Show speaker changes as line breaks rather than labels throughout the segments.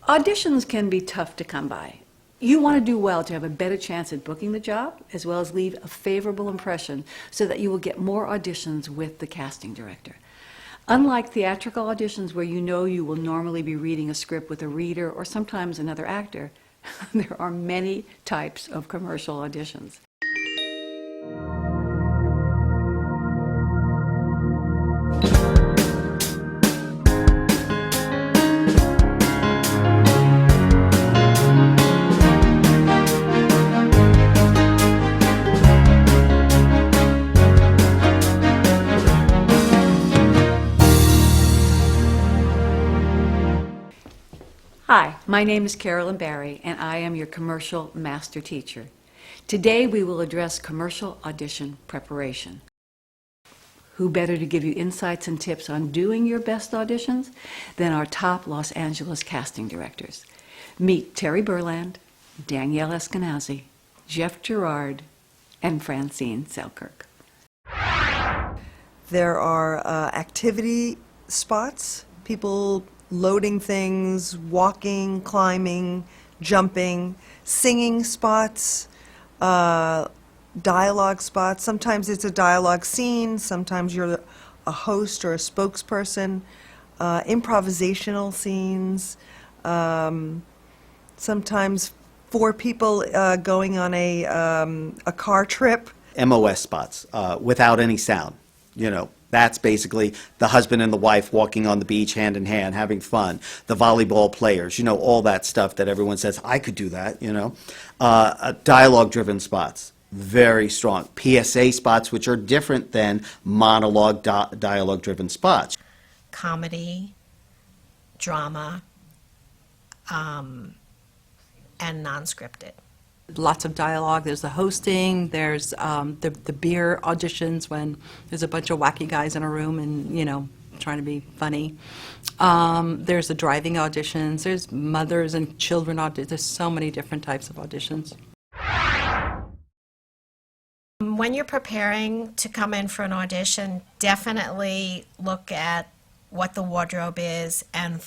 Auditions can be tough to come by. You want to do well to have a better chance at booking the job, as well as leave a favorable impression so that you will get more auditions with the casting director. Unlike theatrical auditions where you know you will normally be reading a script with a reader or sometimes another actor, there are many types of commercial auditions. Hi, my name is Carolyn Barry, and I am your commercial master teacher. Today we will address commercial audition preparation. Who better to give you insights and tips on doing your best auditions than our top Los Angeles casting directors? Meet Terry Berland, Danielle Eskinazi, Jeff Gerrard, and Francine Selkirk.
There are activity spots, people loading things, walking, climbing, jumping, singing spots, dialogue spots. Sometimes it's a dialogue scene, sometimes you're a host or a spokesperson, improvisational scenes, sometimes 4 people going on a car trip.
MOS spots, without any sound, you know. That's basically the husband and the wife walking on the beach hand in hand, having fun. The volleyball players, you know, all that stuff that everyone says, I could do that, you know. Dialogue-driven spots, very strong. PSA spots, which are different than monologue dialogue-driven spots.
Comedy, drama, and non-scripted.
Lots of dialogue. There's the hosting, there's the beer auditions when there's a bunch of wacky guys in a room and, you know, trying to be funny. There's the driving auditions, there's mothers and children auditions. There's so many different types of auditions.
When you're preparing to come in for an audition, definitely look at what the wardrobe is and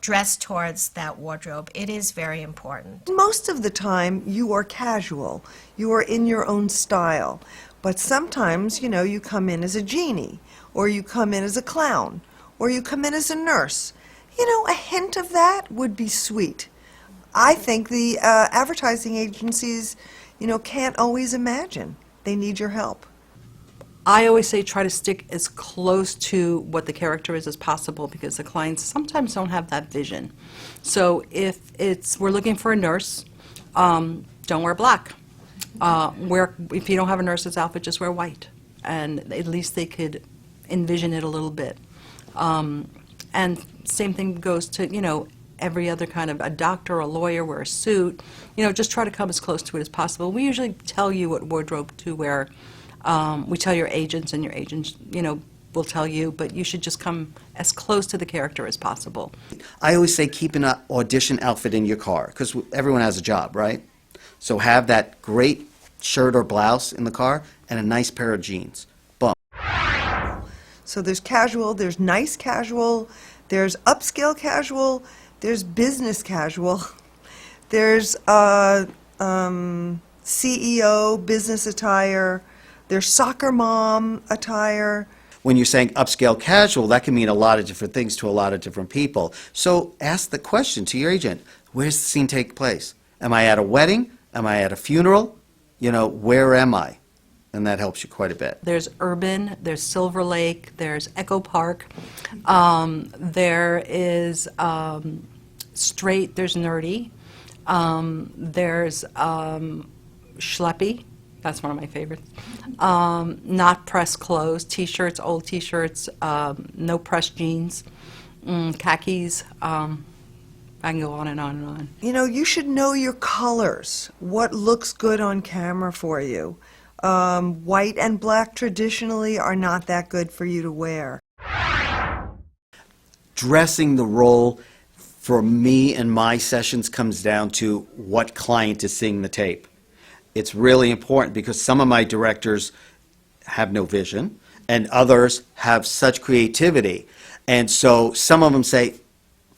dress towards that wardrobe. It is very important.
Most of the time, you are casual. You are in your own style. But sometimes, you know, you come in as a genie, or you come in as a clown, or you come in as a nurse. You know, a hint of that would be sweet. I think the advertising agencies, you know, can't always imagine. They need your help.
I always say try to stick as close to what the character is as possible because the clients sometimes don't have that vision. So if we're looking for a nurse, don't wear black. If you don't have a nurse's outfit, just wear white. And at least they could envision it a little bit. And same thing goes to, you know, every other kind of a doctor or a lawyer, wear a suit. You know, just try to come as close to it as possible. We usually tell you what wardrobe to wear. We tell your agents, and your agents, you know, will tell you, but you should just come as close to the character as possible.
I always say keep an audition outfit in your car, because everyone has a job, right? So have that great shirt or blouse in the car and a nice pair of jeans. Boom.
So there's casual, there's nice casual, there's upscale casual, there's business casual, there's CEO business attire, there's soccer mom attire.
When you're saying upscale casual, that can mean a lot of different things to a lot of different people. So ask the question to your agent, where's the scene take place? Am I at a wedding? Am I at a funeral? You know, where am I? And that helps you quite a bit.
There's urban, there's Silver Lake, there's Echo Park, there is straight, there's nerdy, there's schleppy. That's one of my favorites. Not pressed clothes, T-shirts, old T-shirts, no pressed jeans, khakis. I can go on and on and on.
You know, you should know your colors, what looks good on camera for you. White and black traditionally are not that good for you to wear.
Dressing the role for me and my sessions comes down to what client is seeing the tape. It's really important because some of my directors have no vision and others have such creativity. And so some of them say,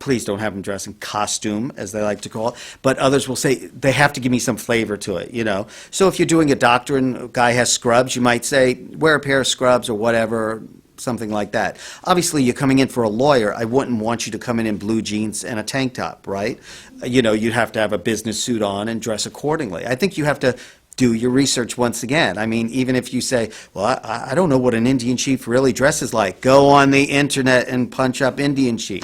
please don't have them dress in costume, as they like to call it. But others will say they have to give me some flavor to it, you know. So if you're doing a doctor and a guy has scrubs, you might say, wear a pair of scrubs or whatever, something like that. Obviously, you're coming in for a lawyer. I wouldn't want you to come in blue jeans and a tank top, right? You know, you'd have to have a business suit on and dress accordingly. I think you have to do your research once again. I mean, even if you say, well, I don't know what an Indian chief really dresses like, go on the internet and punch up Indian chief.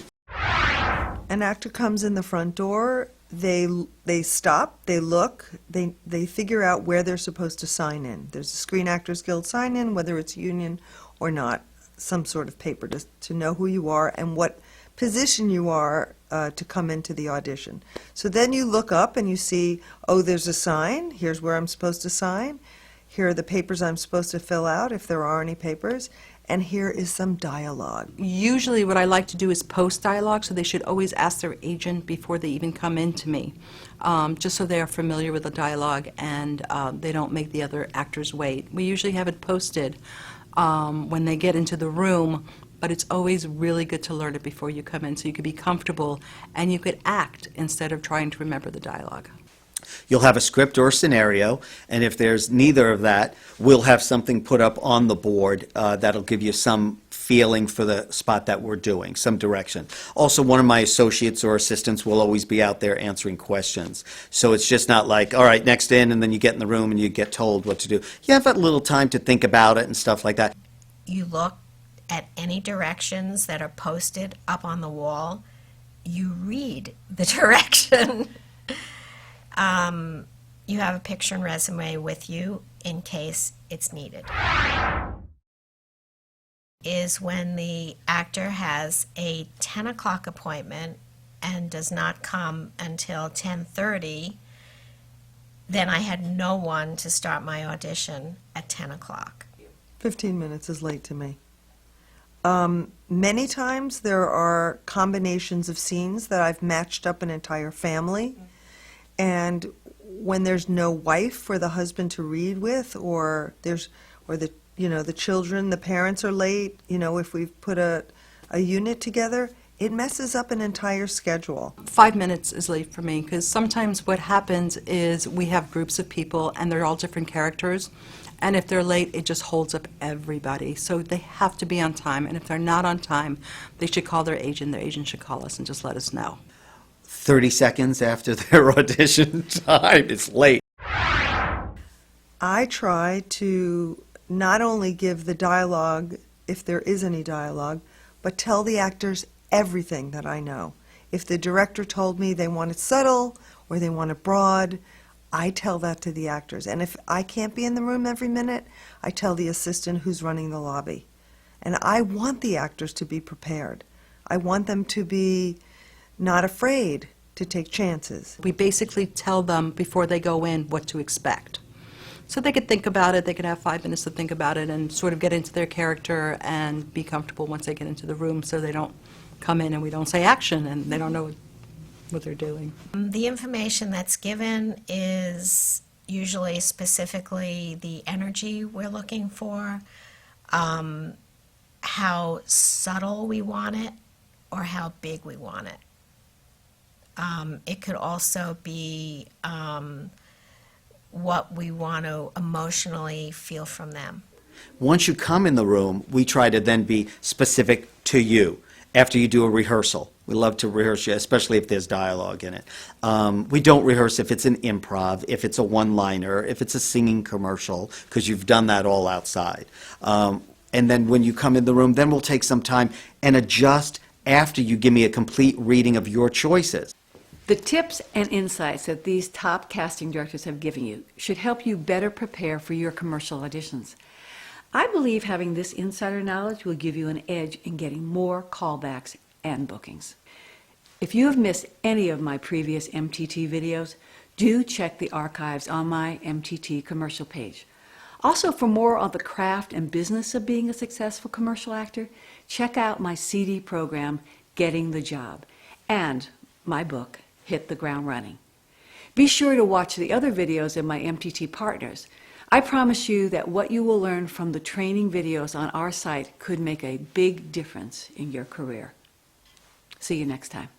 An actor comes in the front door, they stop, they look, they figure out where they're supposed to sign in. There's a Screen Actors Guild sign in, whether it's union or not, some sort of paper to know who you are and what position you are to come into the audition. So then you look up and you see, oh, there's a sign, here's where I'm supposed to sign, here are the papers I'm supposed to fill out, if there are any papers, and here is some dialogue.
Usually what I like to do is post dialogue, so they should always ask their agent before they even come in to me, just so they are familiar with the dialogue and they don't make the other actors wait. We usually have it posted when they get into the room, but it's always really good to learn it before you come in so you could be comfortable and you could act instead of trying to remember the dialogue.
You'll have a script or a scenario, and if there's neither of that, we'll have something put up on the board that'll give you some feeling for the spot that we're doing, some direction. Also, one of my associates or assistants will always be out there answering questions. So it's just not like, all right, next in, and then you get in the room and you get told what to do. You have a little time to think about it and stuff like that.
You look at any directions that are posted up on the wall, you read the direction. You have a picture and resume with you in case it's needed. Is when the actor has a 10 o'clock appointment and does not come until 10:30, then I had no one to start my audition at 10 o'clock.
15 minutes is late to me. Many times there are combinations of scenes that I've matched up an entire family, and when there's no wife for the husband to read with, or the children, the parents are late, if we've put a unit together, it messes up an entire schedule.
5 minutes is late for me because sometimes what happens is we have groups of people and they're all different characters, and if they're late, it just holds up everybody. So they have to be on time, and if they're not on time, they should call their agent. Their agent should call us and just let us know.
30 seconds after their audition time, it's late.
I try to not only give the dialogue, if there is any dialogue, but tell the actors everything that I know. If the director told me they want it subtle or they want it broad, I tell that to the actors. And if I can't be in the room every minute, I tell the assistant who's running the lobby. And I want the actors to be prepared. I want them to be not afraid to take chances.
We basically tell them before they go in what to expect. So they could think about it, they could have 5 minutes to think about it and sort of get into their character and be comfortable once they get into the room so they don't come in and we don't say action and they don't know what they're doing.
The information that's given is usually specifically the energy we're looking for, how subtle we want it, or how big we want it. It could also be what we want to emotionally feel from them.
Once you come in the room, we try to then be specific to you after you do a rehearsal. We love to rehearse you, especially if there's dialogue in it. We don't rehearse if it's an improv, if it's a one-liner, if it's a singing commercial, because you've done that all outside. And then when you come in the room, then we'll take some time and adjust after you give me a complete reading of your choices.
The tips and insights that these top casting directors have given you should help you better prepare for your commercial auditions. I believe having this insider knowledge will give you an edge in getting more callbacks and bookings. If you have missed any of my previous MTT videos, do check the archives on my MTT commercial page. Also, for more on the craft and business of being a successful commercial actor, check out my CD program, Getting the Job, and my book, Hit the Ground Running. Be sure to watch the other videos of my MTT partners. I promise you that what you will learn from the training videos on our site could make a big difference in your career. See you next time.